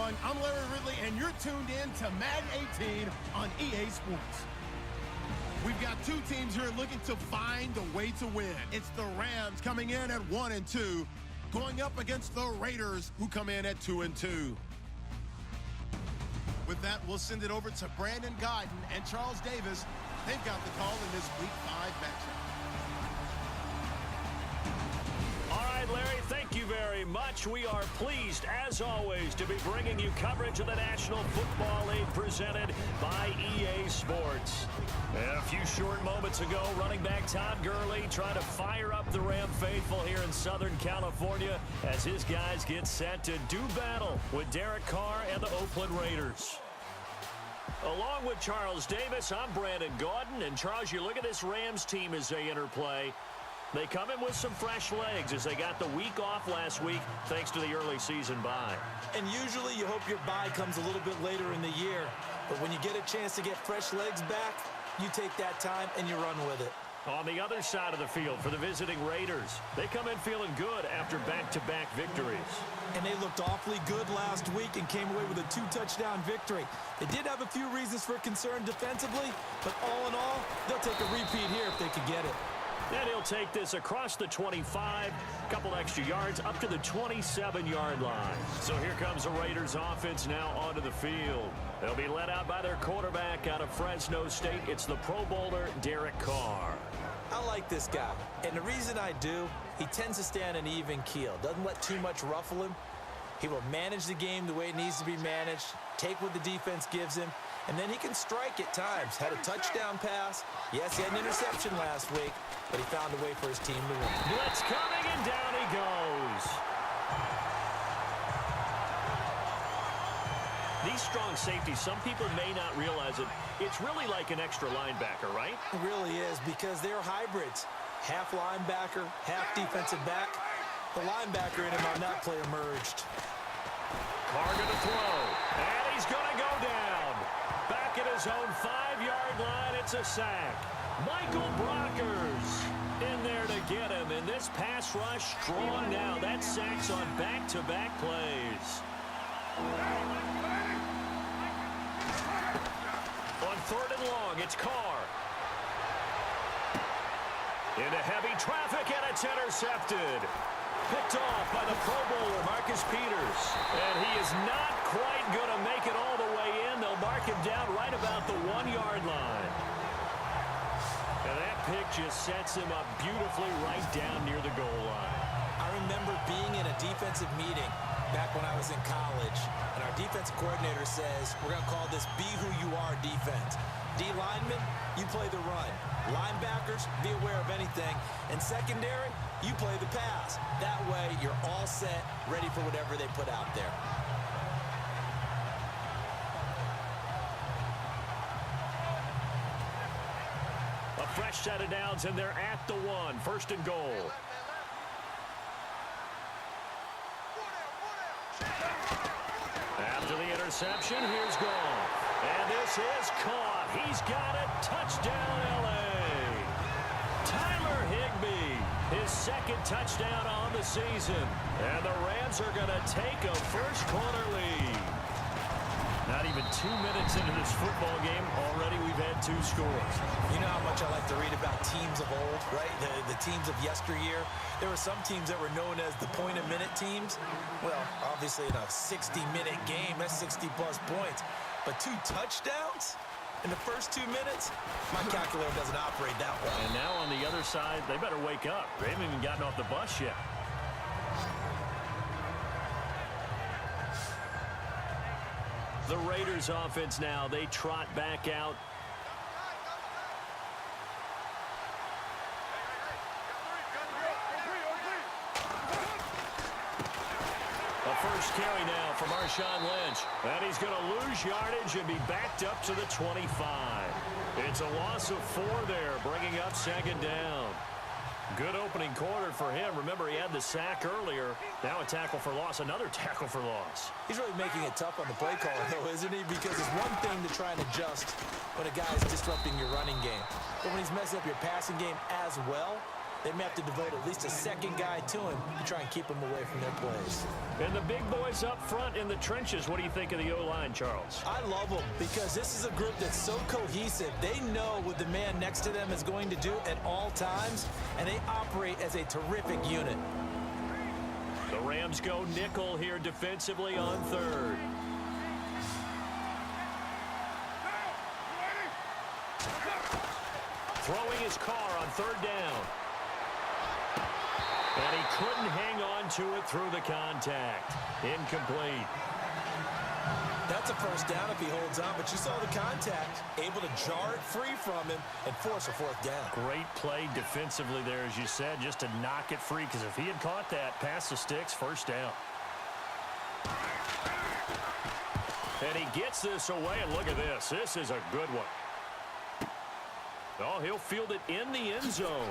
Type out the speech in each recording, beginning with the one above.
everyone. I'm Larry Ridley, and you're tuned in to Madden 18 on EA Sports. We've got two teams here looking to find a way to win. It's the Rams coming in at 1-2, going up against the Raiders, who come in at 2-2. With that, we'll send it over to Brandon Guyton and Charles Davis. They've got the call in this Week 5 matchup. All right, Larry, thank you very much. We are pleased, as always, to be bringing you coverage of the National Football League presented by EA Sports. A few short moments ago, running back Todd Gurley trying to fire up the Ram faithful here in Southern California as his guys get set to do battle with Derek Carr and the Oakland Raiders. Along with Charles Davis, I'm Brandon Guyton. And Charles, you look at this Rams team as they interplay. They come in with some fresh legs as they got the week off last week thanks to the early season bye. And usually you hope your bye comes a little bit later in the year. But when you get a chance to get fresh legs back, you take that time and you run with it. On the other side of the field for the visiting Raiders, they come in feeling good after back-to-back victories. And they looked awfully good last week and came away with a 2-touchdown victory. They did have a few reasons for concern defensively, but all in all, they'll take a repeat here if they could get it. And he'll take this across the 25, a couple extra yards, up to the 27-yard line. So here comes the Raiders offense now onto the field. They'll be led out by their quarterback out of Fresno State. It's the Pro Bowler, Derek Carr. I like this guy, and the reason I do, he tends to stay on an even keel. Doesn't let too much ruffle him. He will manage the game the way it needs to be managed, take what the defense gives him, and then he can strike at times. Had a touchdown pass. Yes, he had an interception last week, but he found a way for his team to win. Blitz coming, and down he goes. These strong safeties, some people may not realize it. It's really like an extra linebacker, right? It really is, because they're hybrids. Half linebacker, half defensive back. The linebacker in him on that play emerged. Carr going to throw, and he's going to go down. Back at his own 5-yard line, it's a sack. Michael Brockers in there to get him, and this pass rush strong now. That sacks on back-to-back plays. On 3rd and long, it's Carr. Into heavy traffic, and it's intercepted. Picked off by the Pro Bowler, Marcus Peters. And he is not quite going to make it all the way in. They'll mark him down right about the 1-yard line. And that pick just sets him up beautifully right down near the goal line. I remember being in a defensive meeting back when I was in college, and our defensive coordinator says, we're going to call this Be Who You Are defense. D linemen, you play the run. Linebackers, be aware of anything. And secondary, you play the pass. That way, you're all set, ready for whatever they put out there. A fresh set of downs, and they're at the 1. 1st and goal. After the interception, here's Goff. And this is caught. He's got it. Touchdown, L.A. Tyler Higbee, his 2nd touchdown on the season. And the Rams are going to take a first-quarter lead. Not even 2 minutes into this football game, already we've had 2 scores. You know how much I like to read about teams of old, right? The teams of yesteryear. There were some teams that were known as the point-a-minute teams. Well, obviously in a 60-minute game, that's 60-plus points. But 2 touchdowns in the first 2 minutes? My calculator doesn't operate that way. And now on the other side, they better wake up. They haven't even gotten off the bus yet. The Raiders offense now, they trot back out. A first carry now from Marshawn Lynch. And he's going to lose yardage and be backed up to the 25. It's a loss of 4 there, bringing up 2nd down. Good opening quarter for him. Remember, he had the sack earlier. Now a tackle for loss, another tackle for loss. He's really making it tough on the play caller, though, isn't he? Because it's one thing to try and adjust when a guy's disrupting your running game. But when he's messing up your passing game as well, they may have to devote at least a second guy to him to try and keep him away from their plays. And the big boys up front in the trenches, what do you think of the O-line, Charles? I love them because this is a group that's so cohesive. They know what the man next to them is going to do at all times, and they operate as a terrific unit. The Rams go nickel here defensively on third. Throwing his car on third down. And he couldn't hang on to it through the contact. Incomplete. That's a first down if he holds on, but you saw the contact, able to jar it free from him and force a fourth down. Great play defensively there, as you said, just to knock it free, because if he had caught that, past the sticks, first down. And he gets this away, and look at this. This is a good one. Oh, he'll field it in the end zone.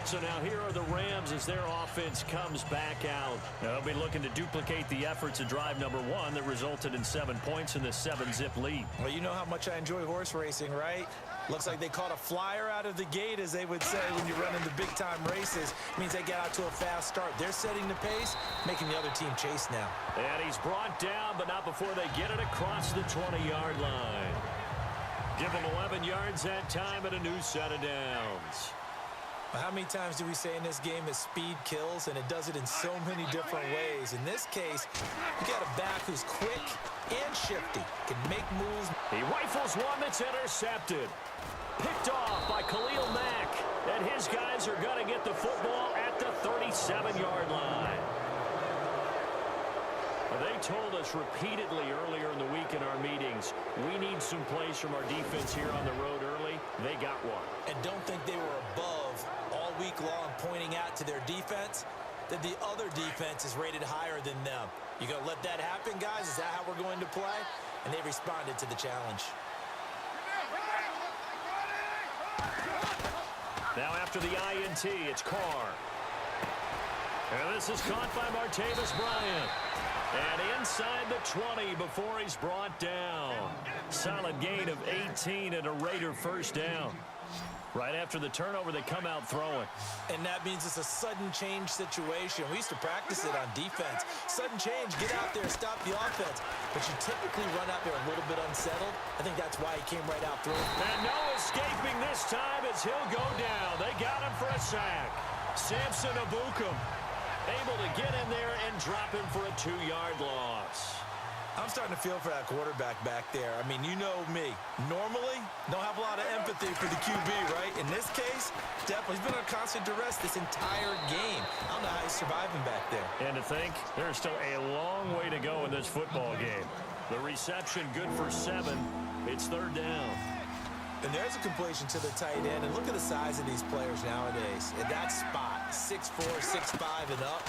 So now here are the Rams as their offense comes back out. They'll be looking to duplicate the efforts of drive number 1 that resulted in 7 points in this 7-zip lead. Well, you know how much I enjoy horse racing, right? Looks like they caught a flyer out of the gate, as they would say when you run into big-time races. Means they get out to a fast start. They're setting the pace, making the other team chase now. And he's brought down, but not before they get it across the 20-yard line. Give them 11 yards that time and a new set of downs. How many times do we say in this game that speed kills, and it does it in so many different ways? In this case, you got a back who's quick and shifty, can make moves. He rifles one that's intercepted. Picked off by Khalil Mack, and his guys are going to get the football at the 37-yard line. They told us repeatedly earlier in the week in our meetings, we need some plays from our defense here on the road early. They got one. And don't think they were above all week long, pointing out to their defense that the other defense is rated higher than them. You going to let that happen, guys? Is that how we're going to play? And they responded to the challenge. Now after the INT, it's Carr. And this is caught by Martavis Bryant. And inside the 20 before he's brought down. Solid gain of 18 and a Raider first down. Right after the turnover, they come out throwing. And that means it's a sudden change situation. We used to practice it on defense. Sudden change, get out there, stop the offense. But you typically run out there a little bit unsettled. I think that's why he came right out throwing. And no escaping this time as he'll go down. They got him for a sack. Samson Abukum able to get in there and drop him for a 2-yard loss. I'm starting to feel for that quarterback back there. I mean, you know me. Normally, don't have a lot of empathy for the QB, right? In this case, definitely. He's been under constant duress this entire game. I don't know how he's surviving back there. And to think, there's still a long way to go in this football game. The reception good for 7. It's third down. And there's a completion to the tight end. And look at the size of these players nowadays. At that spot, 6'4", 6'5", and up.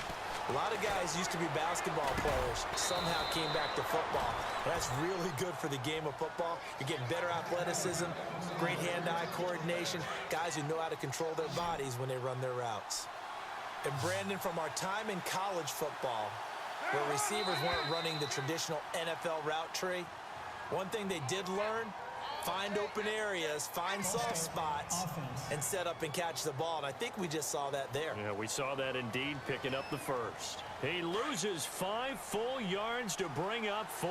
A lot of guys used to be basketball players, somehow came back to football. And that's really good for the game of football. You're getting better athleticism, great hand-eye coordination, guys who know how to control their bodies when they run their routes. And Brandon, from our time in college football, where receivers weren't running the traditional NFL route tree, one thing they did learn, find open areas, find soft spots, and set up and catch the ball. And I think we just saw that there. Yeah, we saw that indeed, picking up the first. He loses 5 full yards to bring up 4.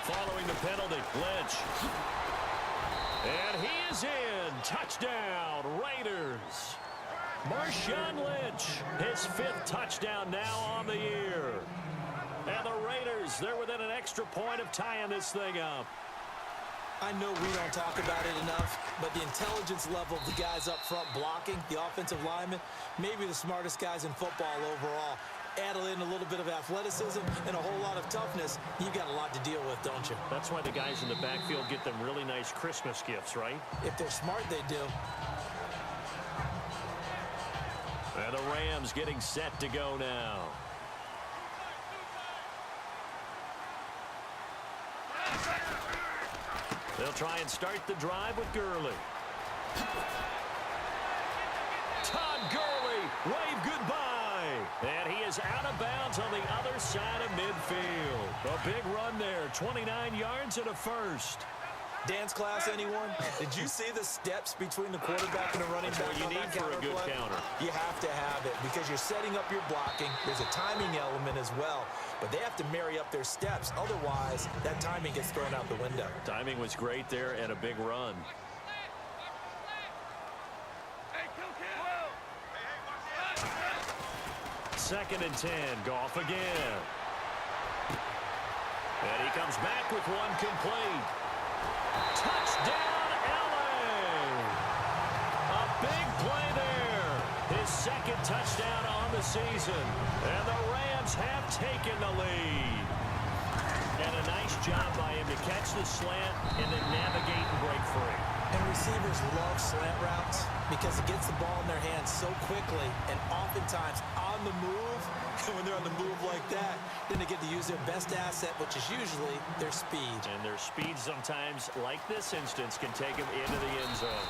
Following the penalty, Lynch. And he is in. Touchdown, Raiders. Marshawn Lynch, his 5th touchdown now on the year. And the Raiders, they're within an extra point of tying this thing up. I know we don't talk about it enough, but the intelligence level of the guys up front blocking, the offensive linemen, maybe the smartest guys in football overall. Add in a little bit of athleticism and a whole lot of toughness, you've got a lot to deal with, don't you? That's why the guys in the backfield get them really nice Christmas gifts, right? If they're smart, they do. And the Rams getting set to go now. They'll try and start the drive with Gurley. Todd Gurley, wave goodbye And he is out of bounds on the other side of midfield. A big run there, 29 yards and a first. Dance class, anyone? Did you see the steps between the quarterback and the running back? That's what you need for a good counter. You have to have it because you're setting up your blocking. There's a timing element as well, but they have to marry up their steps. Otherwise, that timing gets thrown out the window. Timing was great there and a big run. Second and 10, Goff again. And he comes back with one complete. Touchdown, LA! A big play there. His second touchdown on the season. And the Rams have taken the lead. And a nice job by him to catch the slant and then navigate and break free. And receivers love slant routes because it gets the ball in their hands so quickly and oftentimes on the move. And when they're on the move like that, then they get to use their best asset, which is usually their speed. And their speed sometimes, like this instance, can take them into the end zone.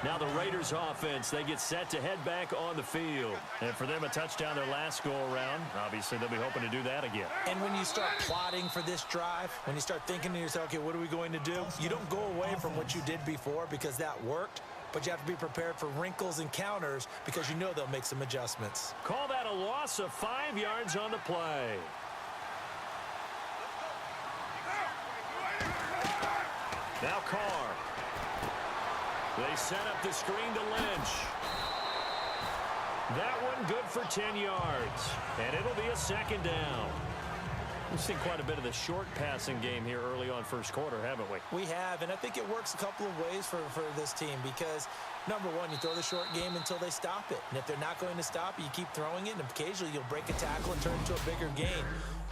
Now the Raiders offense, they get set to head back on the field. And for them, a touchdown their last go-around. Obviously, they'll be hoping to do that again. And when you start plotting for this drive, when you start thinking to yourself, okay, what are we going to do? You don't go away from what you did before because that worked, but you have to be prepared for wrinkles and counters because you know they'll make some adjustments. Call that a loss of 5 yards on the play. Now Carr. They set up the screen to Lynch. That one good for 10 yards. And it'll be a second down. We've seen quite a bit of the short passing game here early on first quarter, haven't we? We have, and I think it works a couple of ways for this team because, number one, you throw the short game until they stop it. And if they're not going to stop it, you keep throwing it, and occasionally you'll break a tackle and turn it into a bigger gain.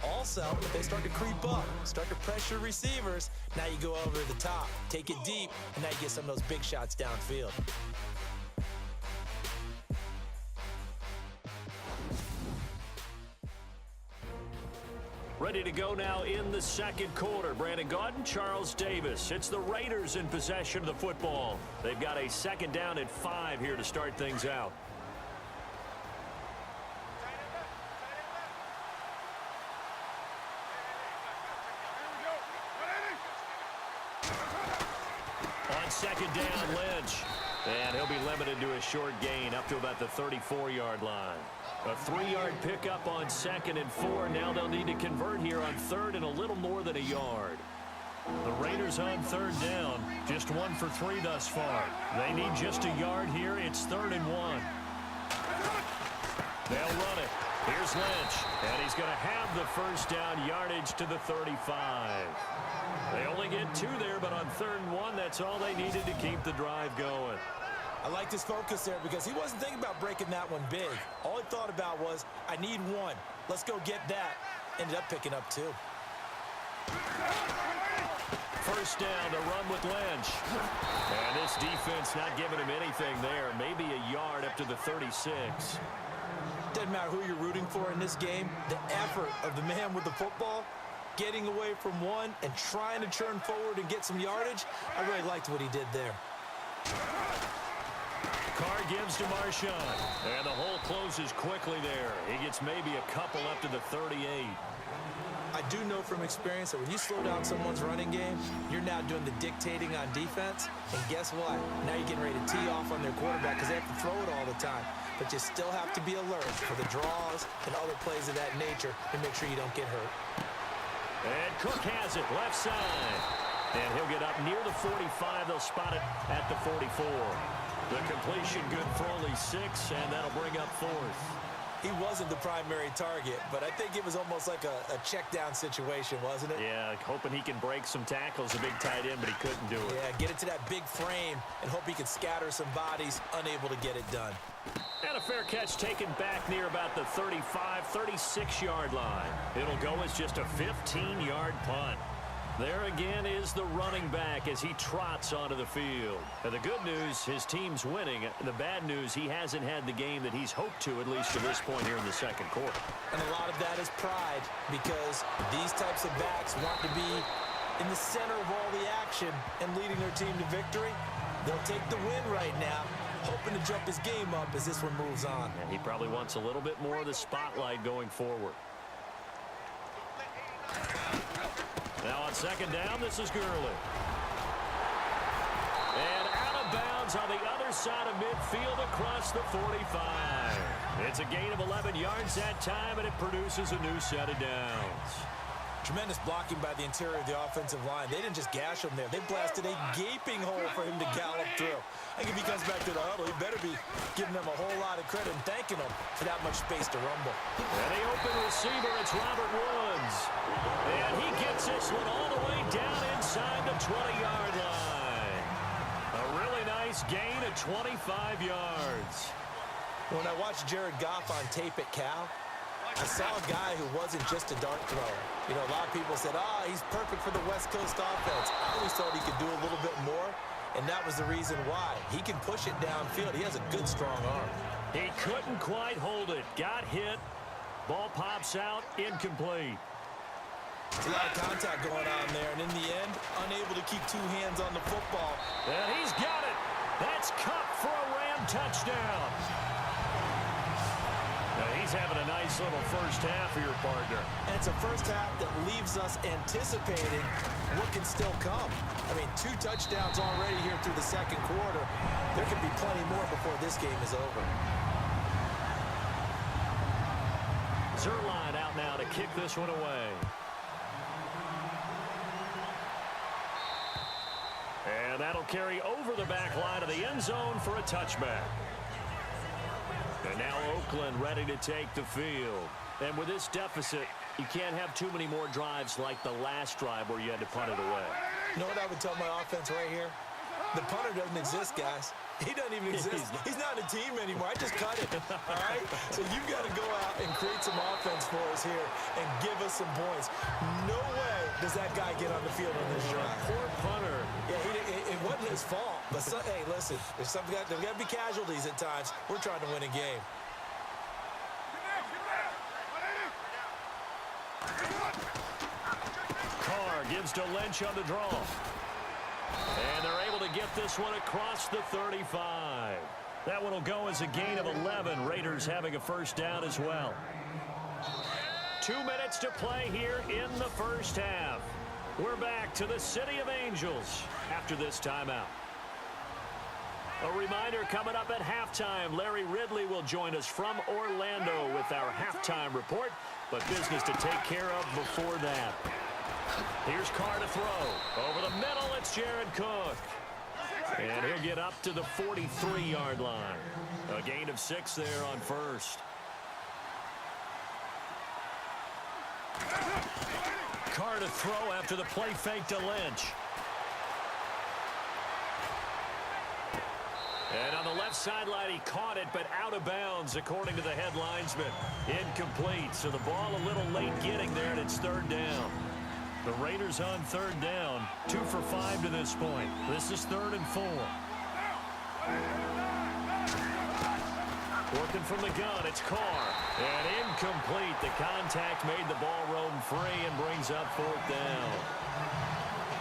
Also, if they start to creep up, start to pressure receivers, now you go over the top, take it deep, and now you get some of those big shots downfield. Ready to go now in the second quarter. Brandon Gaudin, Charles Davis. It's the Raiders in possession of the football. They've got a second down at 5 here to start things out. On second down, Lynch. And he'll be limited to a short gain up to about the 34-yard line. A 3-yard pickup on second and 4. Now they'll need to convert here on third and a little more than a yard. The Raiders on third down, just 1 for 3 thus far. They need just a yard here. It's 3rd and 1. They'll run it. Here's Lynch, and he's going to have the first down, yardage to the 35. They only get 2 there, but on 3rd and 1, that's all they needed to keep the drive going. I liked his focus there because he wasn't thinking about breaking that one big. All he thought about was, I need 1. Let's go get that. Ended up picking up 2. First down to run with Lynch. And this defense not giving him anything there. Maybe a yard up to the 36. Doesn't matter who you're rooting for in this game. The effort of the man with the football, getting away from one and trying to turn forward and get some yardage, I really liked what he did there. Carr gives to Marshawn. And the hole closes quickly there. He gets maybe a couple up to the 38. I do know from experience that when you slow down someone's running game, you're now doing the dictating on defense. And guess what? Now you're getting ready to tee off on their quarterback because they have to throw it all the time. But you still have to be alert for the draws and other plays of that nature to make sure you don't get hurt. And Cook has it left side. And he'll get up near the 45. They'll spot it at the 44. The completion good for only 6, and that'll bring up 4th. He wasn't the primary target, but I think it was almost like a check-down situation, wasn't it? Yeah, hoping he can break some tackles, a big tight end, but he couldn't do it. Yeah, get it to that big frame and hope he can scatter some bodies, unable to get it done. And a fair catch taken back near about the 35, 36-yard line. It'll go as just a 15-yard punt. There again is the running back as he trots onto the field. And the good news, his team's winning. The bad news, he hasn't had the game that he's hoped to, at least to this point here in the second quarter. And a lot of that is pride because these types of backs want to be in the center of all the action and leading their team to victory. They'll take the win right now, hoping to jump his game up as this one moves on. And he probably wants a little bit more of the spotlight going forward. Now on second down, this is Gurley. And out of bounds on the other side of midfield across the 45. It's a gain of 11 yards that time, and it produces a new set of downs. Tremendous blocking by the interior of the offensive line. They didn't just gash him there. They blasted a gaping hole for him to gallop through. I think if he comes back to the huddle, he better be giving them a whole lot of credit and thanking them for that much space to rumble. And the open receiver, it's Robert Woods. And he gets this one all the way down inside the 20-yard line. A really nice gain of 25 yards. When I watched Jared Goff on tape at Cal, I saw a guy who wasn't just a dart thrower. You know, a lot of people said, he's perfect for the West Coast offense. I always thought he could do a little bit more, and that was the reason why. He can push it downfield. He has a good, strong arm. He couldn't quite hold it. Got hit. Ball pops out. Incomplete. There's a lot of contact going on there, and in the end, unable to keep two hands on the football. And he's got it. That's Cup for a Ram touchdown. He's having a nice little first half for your partner. And it's a first half that leaves us anticipating what can still come. I mean, 2 touchdowns already here through the second quarter. There could be plenty more before this game is over. Zerline out now to kick this one away. And that'll carry over the back line of the end zone for a touchback. And now Oakland ready to take the field. And with this deficit, you can't have too many more drives like the last drive where you had to punt it away. You know what I would tell my offense right here? The punter doesn't exist, guys. He doesn't even exist. He's not a team anymore. I just cut it, all right? So you've got to go out and create some offense for us here and give us some points. No way does that guy get on the field on this drive. Poor punter. Yeah, it wasn't his fault. But, hey, listen, there's got to be casualties at times. We're trying to win a game. Carr gives to Lynch on the draw. And they're able to get this one across the 35. That one will go as a gain of 11. Raiders having a first down as well. 2 minutes to play here in the first half. We're back to the City of Angels after this timeout. A reminder coming up at halftime. Larry Ridley will join us from Orlando with our halftime report. But business to take care of before that. Here's Carr to throw. Over the middle, it's Jared Cook. And he'll get up to the 43-yard line. A gain of 6 there on first. Carr to throw after the play fake to Lynch. And on the left sideline, he caught it, but out of bounds, according to the head linesman. Incomplete, so the ball a little late getting there, and it's third down. The Raiders on third down, 2 for 5 to this point. This is 3rd and 4. Working from the gun, it's Carr. And incomplete. The contact made the ball roam free and brings up 4th down.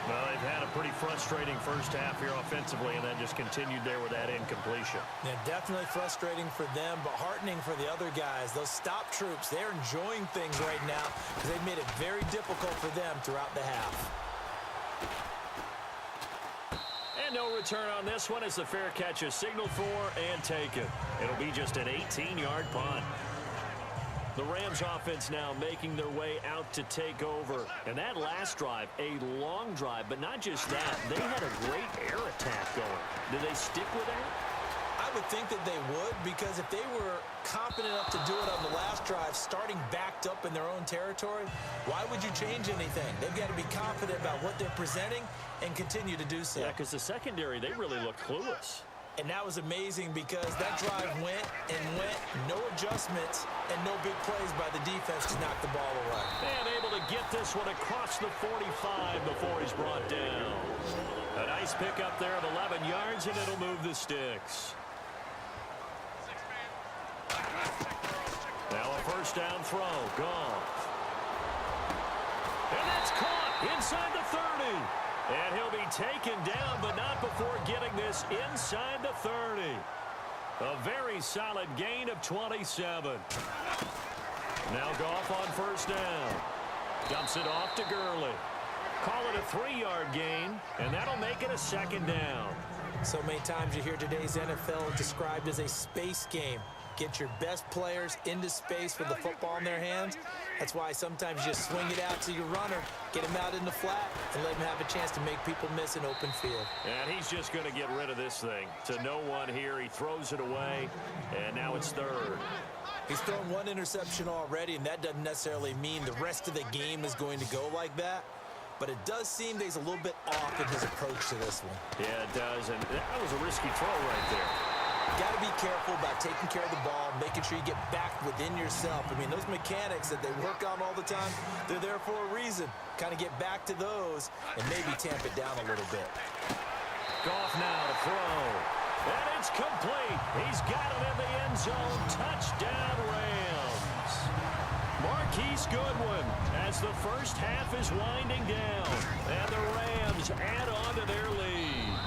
Well, they've had a pretty frustrating first half here offensively, and that just continued there with that incompletion. Yeah, definitely frustrating for them, but heartening for the other guys. Those stop troops, they're enjoying things right now because they've made it very difficult for them throughout the half. And no return on this one as the fair catch is signaled for and taken. It'll be just an 18-yard punt. The Rams offense now making their way out to take over. And that last drive, a long drive, but not just that. They had a great air attack going. Did they stick with that? I would think that they would, because if they were confident enough to do it on the last drive, starting backed up in their own territory, why would you change anything? They've got to be confident about what they're presenting and continue to do so. Yeah, because the secondary, they really look clueless. And that was amazing because that drive went and went, no adjustments, and no big plays by the defense to knock the ball away. And able to get this one across the 45 before he's brought down. A nice pickup there of 11 yards, and it'll move the sticks. Now a first down throw. Goff. And that's caught. Inside the 30. And he'll be taken down, but not before getting this inside the 30. A very solid gain of 27. Now Goff on first down. Dumps it off to Gurley. Call it a 3-yard gain, and that'll make it a second down. So many times you hear today's NFL described as a space game. Get your best players into space with the football in their hands. That's why sometimes you just swing it out to your runner, get him out in the flat, and let him have a chance to make people miss an open field. And he's just going to get rid of this thing. To no one here, he throws it away, and now it's third. He's thrown one interception already, and that doesn't necessarily mean the rest of the game is going to go like that. But it does seem that he's a little bit off in his approach to this one. Yeah, it does, and that was a risky throw right there. Got to be careful about taking care of the ball, making sure you get back within yourself. I mean, those mechanics that they work on all the time, they're there for a reason. Kind of get back to those and maybe tamp it down a little bit. Goff now to throw. And it's complete. He's got it in the end zone. Touchdown, Rams. Marquise Goodwin as the first half is winding down. And the Rams add on to their lead.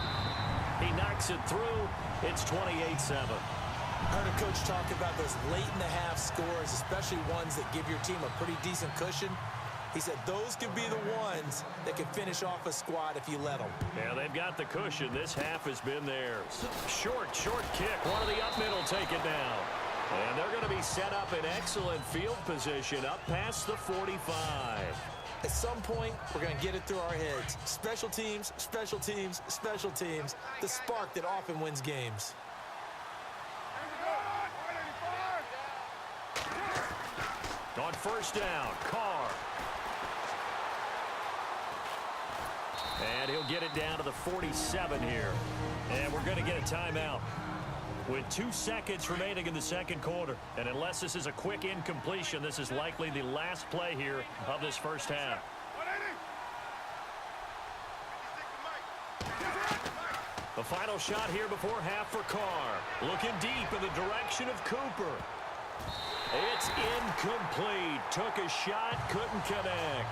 He knocks it through. It's 28-7. Heard a coach talk about those late-in-the-half scores, especially ones that give your team a pretty decent cushion. He said those could be the ones that can finish off a squad if you let them. Yeah, they've got the cushion. This half has been theirs. Short kick. One of the up middle take it down. And they're going to be set up in excellent field position up past the 45. At some point, we're going to get it through our heads. Special teams, special teams, special teams. The spark that often wins games. On first down, Carr. And he'll get it down to the 47 here. And we're going to get a timeout with 2 seconds remaining in the second quarter. And unless this is a quick incompletion, this is likely the last play here of this first half. The final shot here before half for Carr. Looking deep in the direction of Cooper. It's incomplete. Took a shot, couldn't connect.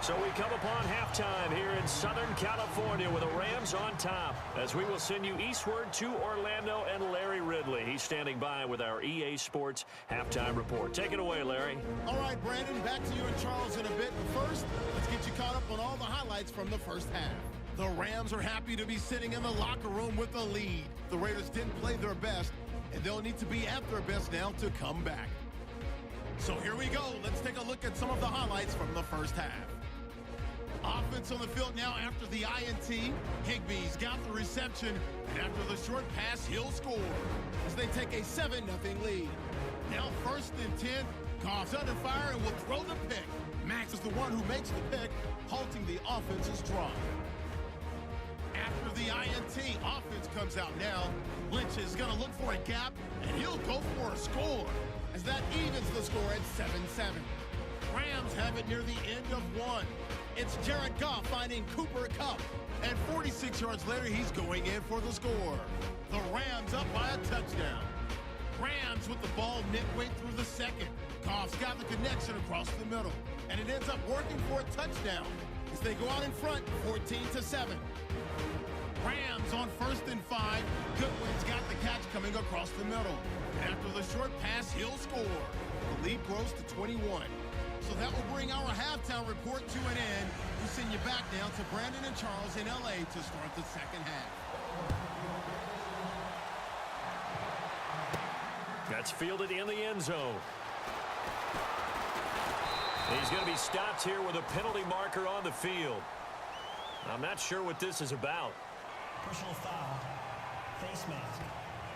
So we come upon halftime here in Southern California with the Rams on top as we will send you eastward to Orlando and Larry Ridley. He's standing by with our EA Sports halftime report. Take it away, Larry. All right, Brandon, back to you and Charles in a bit. But first, let's get you caught up on all the highlights from the first half. The Rams are happy to be sitting in the locker room with the lead. The Raiders didn't play their best, and they'll need to be at their best now to come back. So here we go. Let's take a look at some of the highlights from the first half. Offense on the field now after the INT. Higbee's got the reception, and after the short pass, he'll score as they take a 7-0 lead. Now 1st and 10. Goff's under fire and will throw the pick. Max is the one who makes the pick, halting the offense's drive. After the INT, offense comes out now. Lynch is going to look for a gap, and he'll go for a score as that evens the score at 7-7. Rams have it near the end of one. It's Jared Goff finding Cooper Kupp, and 46 yards later, he's going in for the score. The Rams up by a touchdown. Rams with the ball midway through the second. Goff's got the connection across the middle, and it ends up working for a touchdown as they go out in front, 14-7. Rams on 1st and 5. Goodwin's got the catch coming across the middle. And after the short pass, he'll score. The lead grows to 21. So that will bring our halftime report to an end. We send you back now to Brandon and Charles in L.A. to start the second half. That's fielded in the end zone. He's going to be stopped here with a penalty marker on the field. I'm not sure what this is about. Personal foul, face mask,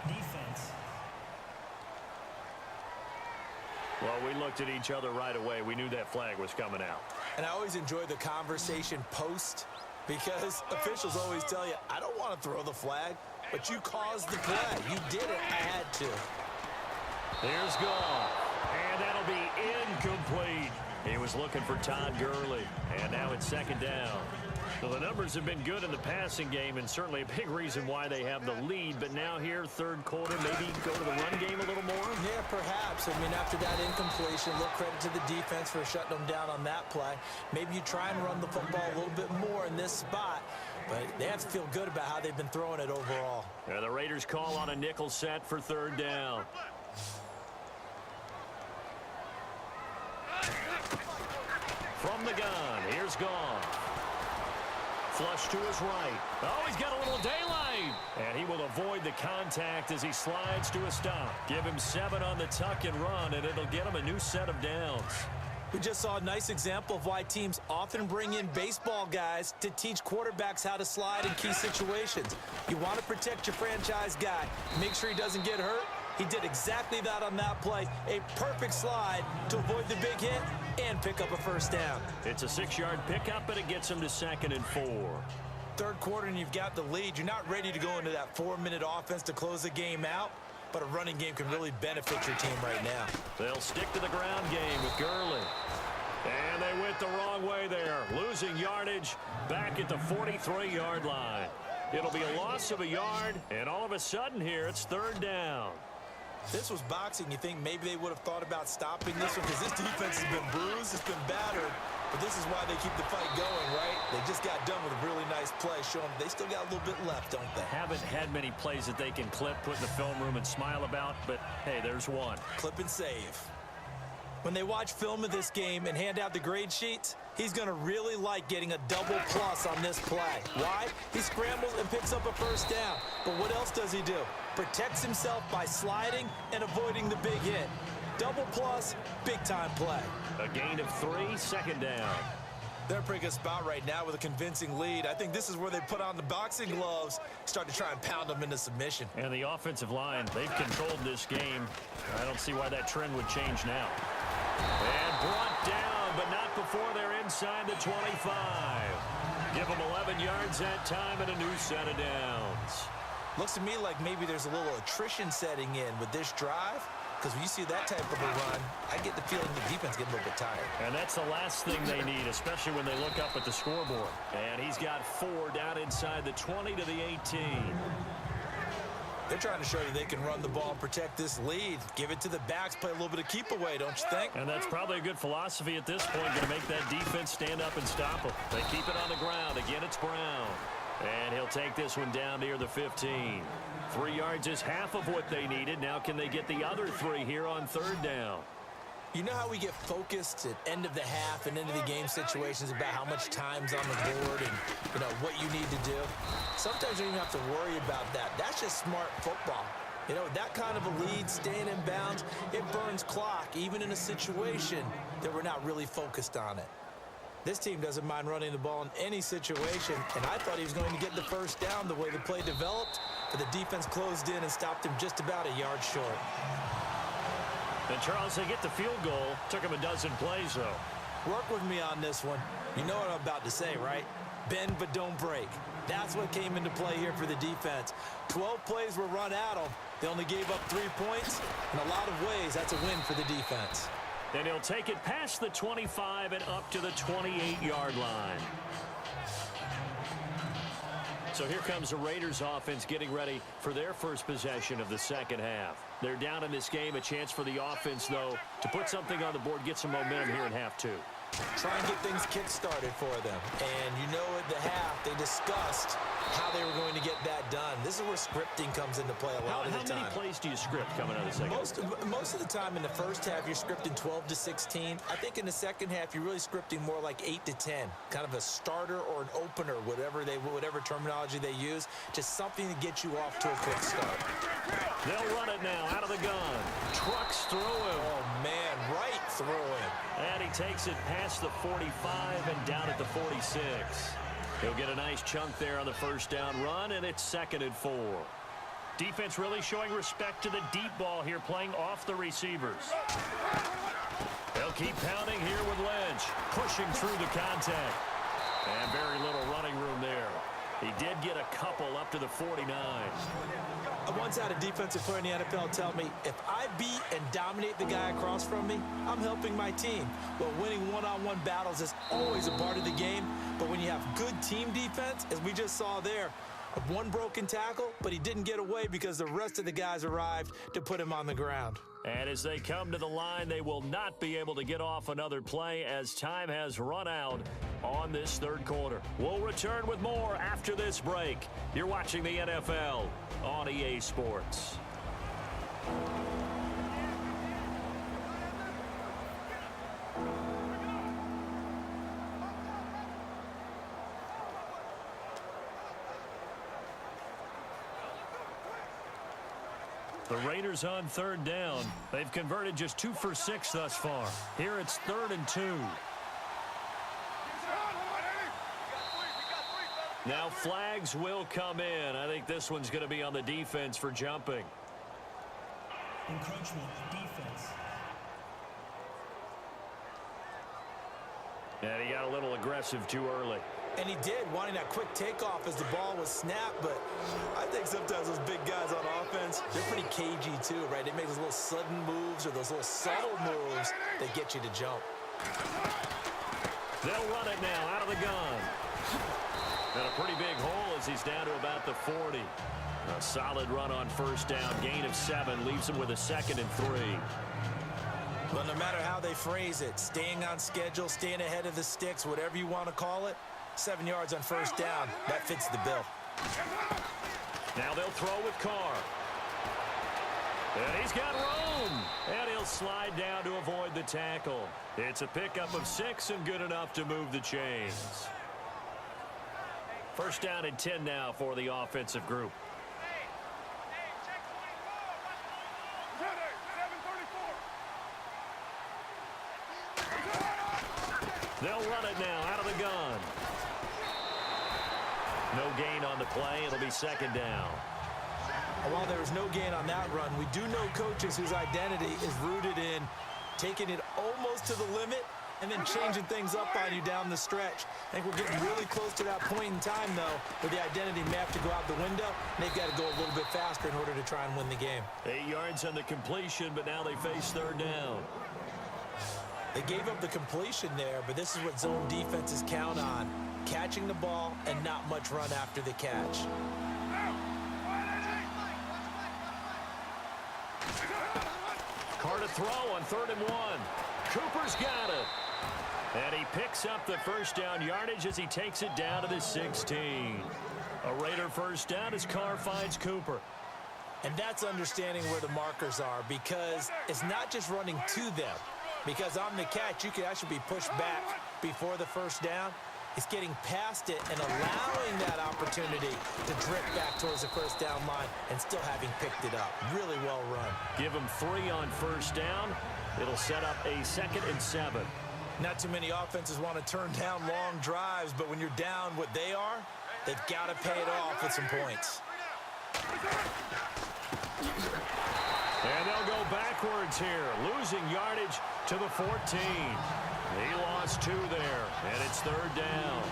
defense. Well, we looked at each other right away. We knew that flag was coming out. And I always enjoy the conversation post because officials always tell you, I don't want to throw the flag, but you caused the play. You did it. I had to. Here's Goff. And that'll be incomplete. He was looking for Todd Gurley. And now it's second down. Well, the numbers have been good in the passing game and certainly a big reason why they have the lead. But now here, third quarter, maybe go to the run game a little more? Yeah, perhaps. I mean, after that incompletion, a little credit to the defense for shutting them down on that play. Maybe you try and run the football a little bit more in this spot. But they have to feel good about how they've been throwing it overall. Yeah, the Raiders call on a nickel set for third down. From the gun, here's Goff. Flush to his right. Oh, he's got a little daylight. And he will avoid the contact as he slides to a stop. Give him 7 on the tuck and run, and it'll get him a new set of downs. We just saw a nice example of why teams often bring in baseball guys to teach quarterbacks how to slide in key situations. You want to protect your franchise guy. Make sure he doesn't get hurt. He did exactly that on that play. A perfect slide to avoid the big hit and pick up a first down. It's a 6-yard pickup, and it gets him to 2nd and 4. Third quarter, and you've got the lead. You're not ready to go into that 4-minute offense to close the game out, but a running game can really benefit your team right now. They'll stick to the ground game with Gurley. And they went the wrong way there, losing yardage back at the 43-yard line. It'll be a loss of a yard, and all of a sudden here, it's third down. This was boxing. You think maybe they would have thought about stopping this one because this defense has been bruised, it's been battered, but this is why they keep the fight going, right? They just got done with a really nice play, showing they still got a little bit left, don't they? Haven't had many plays that they can clip, put in the film room, and smile about, but hey, there's one. Clip and save. When they watch film of this game and hand out the grade sheets, he's going to really like getting a double plus on this play. Why? He scrambles and picks up a first down. But what else does he do? Protects himself by sliding and avoiding the big hit. Double plus, big-time play. A gain of 3, 2nd down. They're in a pretty good spot right now with a convincing lead. I think this is where they put on the boxing gloves, start to try and pound them into submission. And the offensive line, they've controlled this game. I don't see why that trend would change now. And brought down, but not before they're inside the 25. Give them 11 yards that time and a new set of downs. Looks to me like maybe there's a little attrition setting in with this drive. Because when you see that type of a run, I get the feeling the defense getting a little bit tired. And that's the last thing they need, especially when they look up at the scoreboard. And he's got 4 down inside the 20 to the 18. They're trying to show you they can run the ball and protect this lead. Give it to the backs, play a little bit of keep away, don't you think? And that's probably a good philosophy at this point, going to make that defense stand up and stop them. They keep it on the ground. Again, it's Brown. And he'll take this one down near the 15. 3 yards is half of what they needed. Now can they get the other 3 here on third down? You know how we get focused at end of the half and end of the game situations about how much time's on the board and, you know, what you need to do? Sometimes you don't even have to worry about that. That's just smart football. You know, that kind of a lead, staying in bounds, it burns clock, even in a situation that we're not really focused on it. This team doesn't mind running the ball in any situation, and I thought he was going to get the first down the way the play developed, but the defense closed in and stopped him just about a yard short. And Charles, they get the field goal. Took him a dozen plays, though. Work with me on this one. You know what I'm about to say, right? Bend but don't break. That's what came into play here for the defense. 12 plays were run at them. They only gave up 3 points. In a lot of ways, that's a win for the defense. And he'll take it past the 25 and up to the 28-yard line. So here comes the Raiders offense getting ready for their first possession of the second half. They're down in this game. A chance for the offense, though, to put something on the board, get some momentum here in half 2. Try and get things kick-started for them. And you know at the half, they discussed how they were going to get that done. This is where scripting comes into play a lot of the time. How many plays do you script coming out of the second half? Most of the time in the first half, you're scripting 12 to 16. I think in the second half, you're really scripting more like 8 to 10. Kind of a starter or an opener, whatever terminology they use. Just something to get you off to a quick start. They'll run it now out of the gun. Trucks through him. Oh, man, right through him. And he takes it past the 45 and down at the 46. He'll get a nice chunk there on the first down run, and it's 2nd and 4. Defense really showing respect to the deep ball here, playing off the receivers. They'll keep pounding here with Lynch, pushing through the contact. And very little running room there. He did get a couple up to the 49. I once had a defensive player in the NFL tell me, if I beat and dominate the guy across from me, I'm helping my team. Well, winning one-on-one battles is always a part of the game, but when you have good team defense, as we just saw there, one broken tackle, but he didn't get away because the rest of the guys arrived to put him on the ground. And as they come to the line, they will not be able to get off another play as time has run out on this third quarter. We'll return with more after this break. You're watching the NFL on EA Sports. The Raiders on third down. They've converted just 2 for 6 thus far. Here it's 3rd and 2. Now flags will come in. I think this one's going to be on the defense for jumping. Encroachment, defense. And he got a little aggressive too early. And he did, wanting that quick takeoff as the ball was snapped. But I think sometimes those big guys on offense, they're pretty cagey too, right? They make those little sudden moves or those little subtle moves that get you to jump. They'll run it now out of the gun. And a pretty big hole as he's down to about the 40. A solid run on first down. Gain of 7 leaves him with a 2nd and 3. Well, no matter how they phrase it, staying on schedule, staying ahead of the sticks, whatever you want to call it, 7 yards on first down, that fits the bill. Now they'll throw with Carr. And he's got room. And he'll slide down to avoid the tackle. It's a pickup of 6 and good enough to move the chains. First down and 10 now for the offensive group. They'll run it now out of the gun. No gain on the play. It'll be 2nd down. While there was no gain on that run, we do know coaches whose identity is rooted in taking it almost to the limit and then changing things up on you down the stretch. I think we're getting really close to that point in time, though, where the identity may have to go out the window, and they've got to go a little bit faster in order to try and win the game. 8 yards on the completion, but now they face 3rd down. They gave up the completion there, but this is what zone defenses count on, catching the ball and not much run after the catch. Carr to throw on 3rd and 1. Cooper's got it. And he picks up the first down yardage as he takes it down to the 16. A Raider first down as Carr finds Cooper. And that's understanding where the markers are, because it's not just running to them. Because on the catch, you could actually be pushed back before the first down. It's getting past it and allowing that opportunity to drift back towards the first down line and still having picked it up. Really well run. Give him 3 on first down. It'll set up a 2nd and 7. Not too many offenses want to turn down long drives, but when you're down what they are, they've got to pay it off with some points. And they'll go backwards here, losing yardage to the 14. He lost 2 there, and it's 3rd down.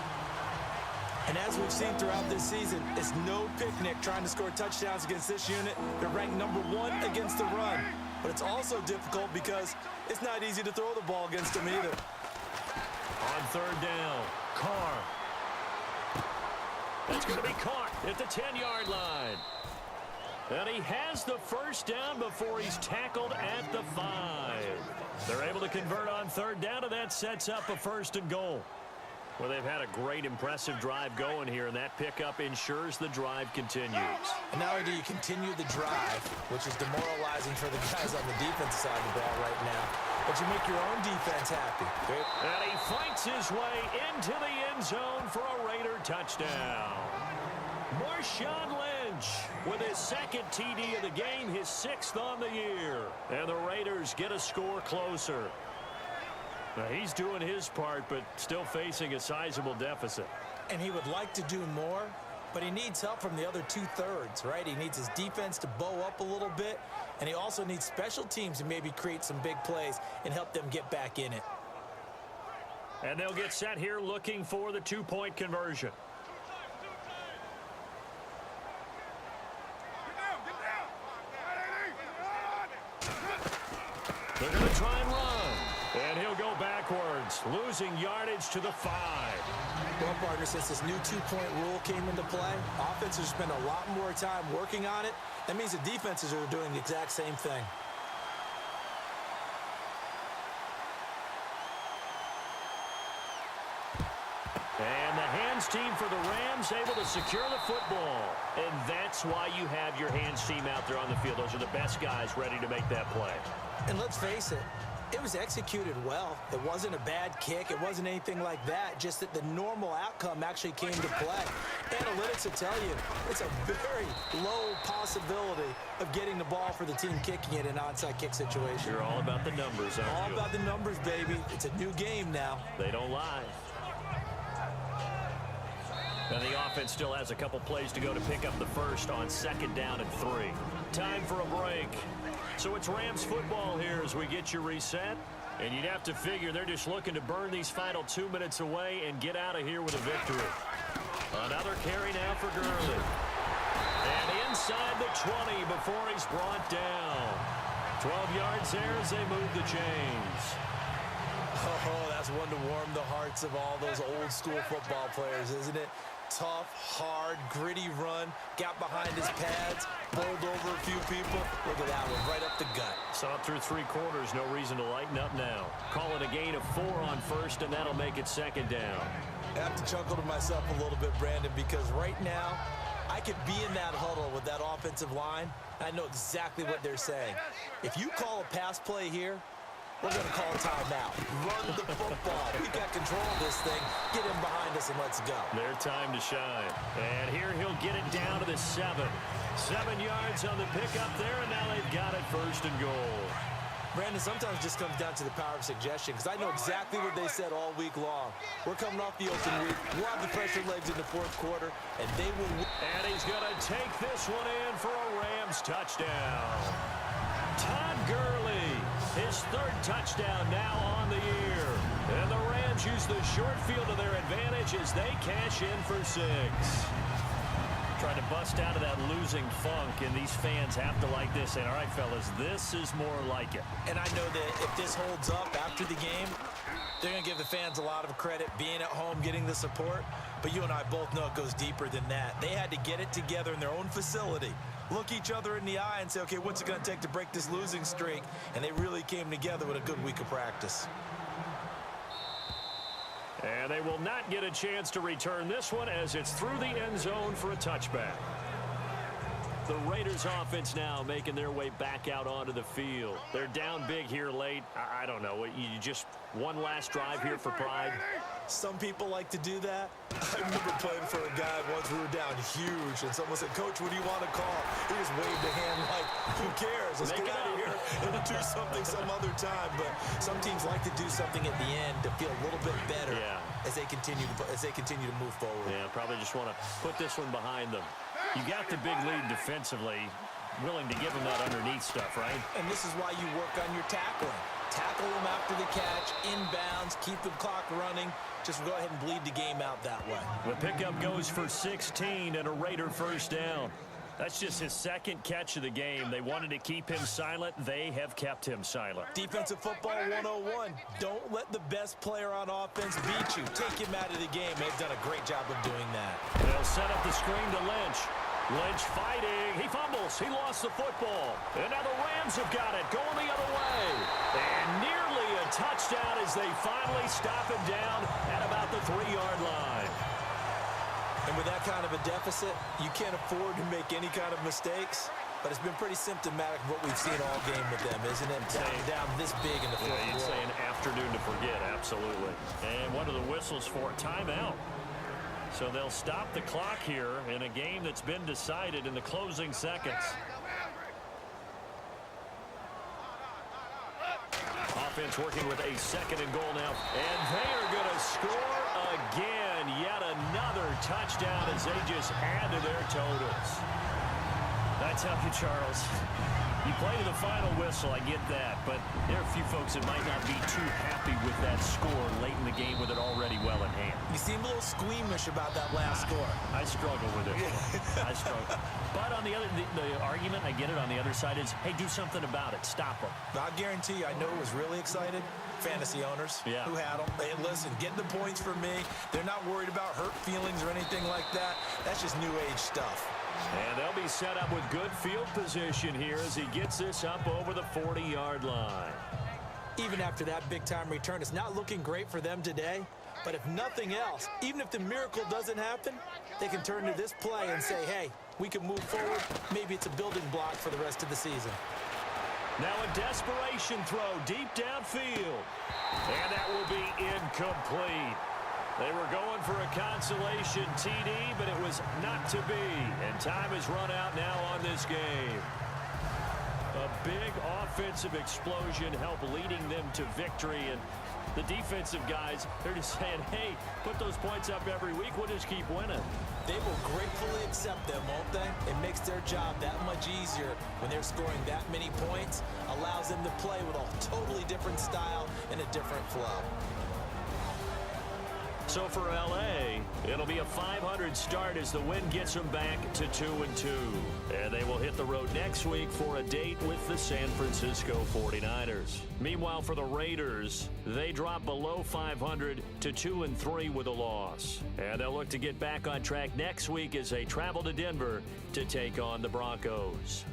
And as we've seen throughout this season, it's no picnic trying to score touchdowns against this unit. They're ranked number 1 against the run. But it's also difficult because it's not easy to throw the ball against them either. On 3rd down, Carr. That's going to be caught at the 10-yard line. And he has the first down before he's tackled at the 5. They're able to convert on 3rd down, and that sets up a 1st and goal. Well, they've had a great, impressive drive going here, and that pickup ensures the drive continues. And not only do you continue the drive, which is demoralizing for the guys on the defensive side of the ball right now, but you make your own defense happy. And he fights his way into the end zone for a Raider touchdown. Marshawn Lynch with his 2nd TD of the game, his 6th on the year. And the Raiders get a score closer. Now, he's doing his part, but still facing a sizable deficit. And he would like to do more, but he needs help from the other 2/3, right? He needs his defense to bow up a little bit, and he also needs special teams to maybe create some big plays and help them get back in it. And they'll get set here looking for the 2-point conversion. They're going to try and run. And he'll go backwards, losing yardage to the 5. Well, partner, since this new two-point rule came into play, offenses spend a lot more time working on it. That means the defenses are doing the exact same thing. And the hands team for the Rams able to secure the football. And that's why you have your hands team out there on the field. Those are the best guys ready to make that play. And let's face it, it was executed well. It wasn't a bad kick. It wasn't anything like that. Just that the normal outcome actually came to play. Analytics will tell you it's a very low possibility of getting the ball for the team kicking it in an onside kick situation. You're all about the numbers, aren't you? All about the numbers, baby. It's a new game now. They don't lie. And the offense still has a couple plays to go to pick up the first on 2nd down and 3. Time for a break. So it's Rams football here as we get you reset. And you'd have to figure they're just looking to burn these final 2 minutes away and get out of here with a victory. Another carry now for Gurley. And inside the 20 before he's brought down. 12 yards there as they move the chains. Oh, that's one to warm the hearts of all those old school football players, isn't it? Tough, hard, gritty run, got behind his pads, bowled over a few people. Look at that one, right up the gut. Saw it through 3 quarters, no reason to lighten up now. Call it a gain of 4 on 1st, and that'll make it 2nd down. I have to chuckle to myself a little bit, Brandon, because right now, I could be in that huddle with that offensive line, and I know exactly what they're saying. If you call a pass play here, we're going to call a timeout. Run the football. We got control of this thing. Get him behind us and let's go. Their time to shine. And here he'll get it down to the 7. 7 yards on the pickup there, and now they've got it 1st and goal. Brandon, sometimes it just comes down to the power of suggestion, because I know exactly what they said all week long. We're coming off the open week. We'll have the pressure legs in the 4th quarter, and they will. And he's going to take this one in for a Rams touchdown. Todd Gurley, his 3rd touchdown now on the year. And the Rams use the short field to their advantage as they cash in for 6. Trying to bust out of that losing funk, and these fans have to like this. And all right, fellas, this is more like it. And I know that if this holds up after the game, they're going to give the fans a lot of credit, being at home, getting the support. But you and I both know it goes deeper than that. They had to get it together in their own facility, look each other in the eye and say, okay, what's it going to take to break this losing streak? And they really came together with a good week of practice. And they will not get a chance to return this one as it's through the end zone for a touchback. The Raiders offense now making their way back out onto the field. They're down big here late. I don't know. You just one last drive here for pride. Some people like to do that. I remember playing for a guy once. We were down huge, and someone said, Coach, what do you want to call? He just waved a hand like, who cares? Let's get out of here and do something some other time. But some teams like to do something at the end to feel a little bit better as they continue to move forward. Yeah, probably just want to put this one behind them. You got the big lead defensively, willing to give them that underneath stuff, right? And this is why you work on your tackling. Tackle them after the catch, inbounds, keep the clock running. Just go ahead and bleed the game out that way. The pickup goes for 16 and a Raider 1st down. That's just his 2nd catch of the game. They wanted to keep him silent. They have kept him silent. Defensive football 101. Don't let the best player on offense beat you. Take him out of the game. They've done a great job of doing that. They'll set up the screen to Lynch. Lynch fighting. He fumbles. He lost the football. And now the Rams have got it. Going the other way. And nearly a touchdown as they finally stop him down at about the 3-yard line. And with that kind of a deficit, you can't afford to make any kind of mistakes. But it's been pretty symptomatic of what we've seen all game with them, isn't it? Down this big in the 4th quarter. You'd say an afternoon to forget, absolutely. And one of the whistles for a timeout. So they'll stop the clock here in a game that's been decided in the closing seconds. Offense working with a 2nd and goal now. And they are going to score again. Yet another touchdown as they just add to their totals. I tell you, Charles, You play to the final whistle, I get that, but there are a few folks that might not be too happy with that score late in the game with it already well in hand. You seem a little squeamish about that last score. I struggle with it. I struggle. But on the other, the argument, I get it, on the other side is, hey, do something about it. Stop them. I guarantee you, I know who was really excited. Fantasy owners who had them. Hey, listen, getting the points for me. They're not worried about hurt feelings or anything like that. That's just new age stuff. And they'll be set up with good field position here as he gets this up over the 40-yard line. Even after that big-time return, it's not looking great for them today. But if nothing else, even if the miracle doesn't happen, they can turn to this play and say, hey, we can move forward. Maybe it's a building block for the rest of the season. Now a desperation throw deep downfield. And that will be incomplete. They were going for a consolation TD, but it was not to be. And time has run out now on this game. A big offensive explosion helped leading them to victory. And the defensive guys, they're just saying, hey, put those points up every week. We'll just keep winning. They will gratefully accept them, won't they? It makes their job that much easier when they're scoring that many points. Allows them to play with a totally different style and a different flow. So for L.A., it'll be a 500 start as the win gets them back to 2-2. And they will hit the road next week for a date with the San Francisco 49ers. Meanwhile, for the Raiders, they drop below 500 to 2-3 with a loss. And they'll look to get back on track next week as they travel to Denver to take on the Broncos.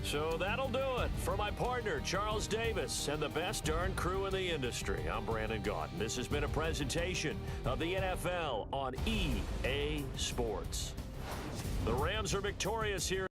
So that'll do it. For my partner, Charles Davis, and the best darn crew in the industry, I'm Brandon Gaudin. This has been a presentation of the NFL on EA Sports. The Rams are victorious here.